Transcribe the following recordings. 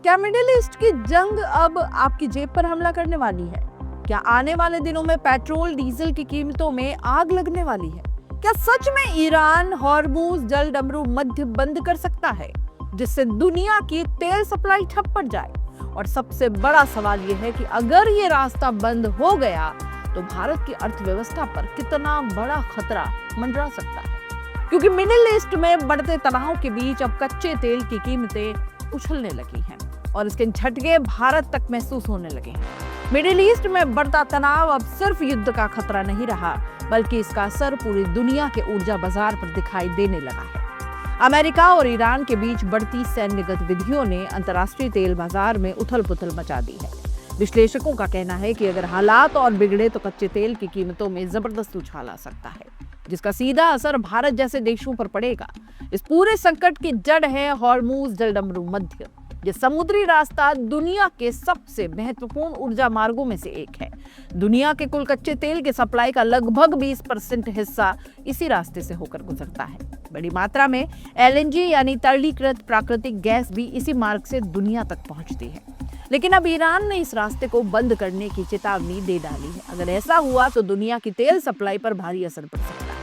क्या middle east की जंग अब आपकी जेब पर हमला करने वाली है? क्या आने वाले दिनों में पेट्रोल डीजल की कीमतों में आग लगने वाली है? क्या सच में ईरान हॉर्मुज जलडमरू मध्य बंद कर सकता है, जिससे दुनिया की तेल सप्लाई ठप पड़ जाए? और सबसे बड़ा सवाल यह है कि अगर ये रास्ता बंद हो गया तो भारत की अर्थव्यवस्था पर कितना बड़ा खतरा मंडरा सकता है? क्योंकि मिडिल ईस्ट में बढ़ते तनाव के बीच अब कच्चे तेल की कीमतें उछलने लगी हैं और इसके झटके भारत तक महसूस होने लगे हैं। मिडिल ईस्ट में बढ़ता तनाव अब सिर्फ युद्ध का खतरा नहीं रहा, बल्कि इसका असर पूरी दुनिया के ऊर्जा बाजार पर दिखाई देने लगा है। अमेरिका और ईरान के बीच बढ़ती सैन्य गतिविधियों ने अंतर्राष्ट्रीय तेल बाजार में उथल-पुथल मचा दी है। विश्लेषकों का कहना है कि अगर हालात और बिगड़े तो कच्चे तेल की कीमतों में जबरदस्त उछाल आ सकता है, जिसका सीधा असर भारत जैसे देशों पर पड़ेगा। इस पूरे संकट की जड़ है हॉर्मुज जलडमरू मध्य। ये समुद्री रास्ता दुनिया के सबसे महत्वपूर्ण ऊर्जा मार्गों में से एक है। दुनिया के कुल कच्चे तेल के सप्लाई का लगभग 20% हिस्सा इसी रास्ते से होकर गुजरता है। बड़ी मात्रा में एलएनजी यानी तरलीकृत प्राकृतिक गैस भी इसी मार्ग से दुनिया तक पहुंचती है। लेकिन अब ईरान ने इस रास्ते को बंद करने की चेतावनी दे डाली है। अगर ऐसा हुआ तो दुनिया की तेल सप्लाई पर भारी असर पड़ सकता है।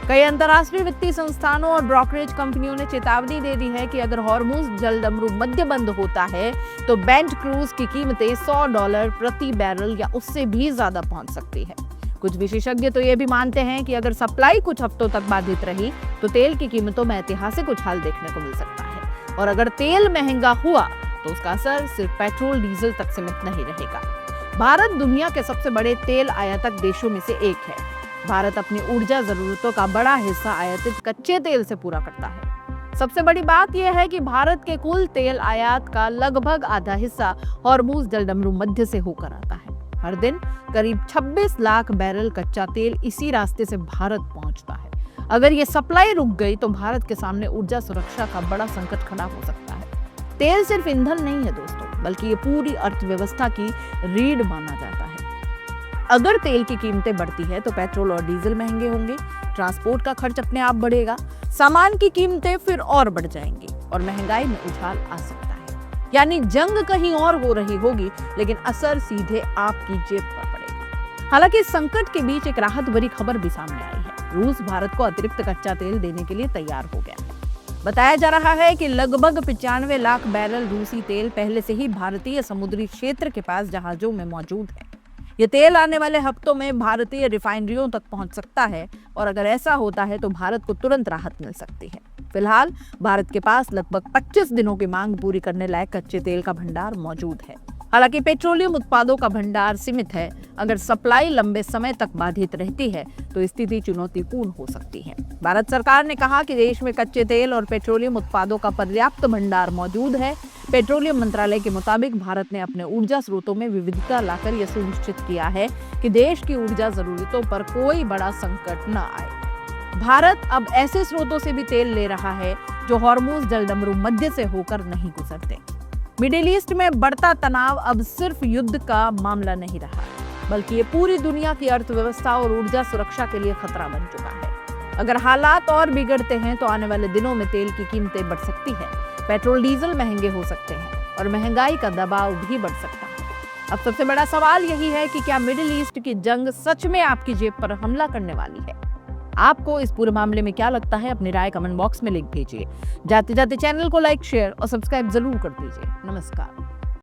कई अंतर्राष्ट्रीय वित्तीय संस्थानों और ब्रोकरेज कंपनियों ने चेतावनी दे दी है कि अगर हॉर्मुज जलडमरू मध्य बंद होता है तो ब्रेंट क्रूज की कीमतें $100 प्रति बैरल या उससे भी ज्यादा पहुंच सकती है। कुछ विशेषज्ञ तो ये भी मानते हैं कि अगर सप्लाई कुछ हफ्तों तक बाधित रही तो तेल की कीमतों में ऐतिहासिक उछाल देखने को मिल सकता है। और अगर तेल महंगा हुआ तो उसका असर सिर्फ पेट्रोल डीजल तक सीमित नहीं रहेगा। भारत दुनिया के सबसे बड़े तेल आयातक देशों में से एक है। भारत अपनी ऊर्जा जरूरतों का बड़ा हिस्सा आयातित कच्चे तेल से पूरा करता है। सबसे बड़ी बात यह है कि भारत के कुल तेल आयात का लगभग आधा हिस्सा हॉर्मुज जलडमरू मध्य से होकर आता है। हर दिन करीब 26 लाख बैरल कच्चा तेल इसी रास्ते से भारत पहुंचता है। अगर ये सप्लाई रुक गई तो भारत के सामने ऊर्जा सुरक्षा का बड़ा संकट खड़ा हो सकता है। तेल सिर्फ ईंधन नहीं है दोस्तों, बल्कि ये पूरी अर्थव्यवस्था की रीढ़ माना जाता है। अगर तेल की कीमतें बढ़ती है तो पेट्रोल और डीजल महंगे होंगे, ट्रांसपोर्ट का खर्च अपने आप बढ़ेगा, सामान की कीमतें फिर और बढ़ जाएंगी और महंगाई में उछाल आ सकता है। यानी जंग कहीं और हो रही होगी, लेकिन असर सीधे आपकी जेब पर पड़ेगा। हालांकि इस संकट के बीच एक राहत भरी खबर भी सामने आई है। रूस भारत को अतिरिक्त कच्चा तेल देने के लिए तैयार हो गया है। बताया जा रहा है कि लगभग 95 लाख बैरल रूसी तेल पहले से ही भारतीय समुद्री क्षेत्र के पास जहाजों में मौजूद है। ये तेल आने वाले हफ्तों में भारतीय रिफाइनरियों तक पहुंच सकता है और अगर ऐसा होता है तो भारत को तुरंत राहत मिल सकती है। फिलहाल भारत के पास लगभग 25 दिनों की मांग पूरी करने लायक कच्चे तेल का भंडार मौजूद है। हालांकि पेट्रोलियम उत्पादों का भंडार सीमित है। अगर सप्लाई लंबे समय तक बाधित रहती है तो स्थिति चुनौतीपूर्ण हो सकती है। भारत सरकार ने कहा कि देश में कच्चे तेल और पेट्रोलियम उत्पादों का पर्याप्त भंडार मौजूद है। पेट्रोलियम मंत्रालय के मुताबिक भारत ने अपने ऊर्जा स्रोतों में विविधता लाकर यह सुनिश्चित किया है कि देश की ऊर्जा जरूरतों पर कोई बड़ा संकट न आए। भारत अब ऐसे स्रोतों से भी तेल ले रहा है जो हॉर्मुज जलडमरू मध्य से होकर नहीं गुजरते। मिडिल ईस्ट में बढ़ता तनाव अब सिर्फ युद्ध का मामला नहीं रहा, बल्कि ये पूरी दुनिया की अर्थव्यवस्था और ऊर्जा सुरक्षा के लिए खतरा बन चुका है। अगर हालात और बिगड़ते हैं तो आने वाले दिनों में तेल की कीमतें बढ़ सकती है, पेट्रोल डीजल महंगे हो सकते हैं और महंगाई का दबाव भी बढ़ सकता है। अब सबसे बड़ा सवाल यही है कि क्या मिडिल ईस्ट की जंग सच में आपकी जेब पर हमला करने वाली है? आपको इस पूरे मामले में क्या लगता है? अपनी राय कमेंट बॉक्स में लिख दीजिए। जाते जाते चैनल को लाइक, शेयर और सब्सक्राइब जरूर कर दीजिए। नमस्कार।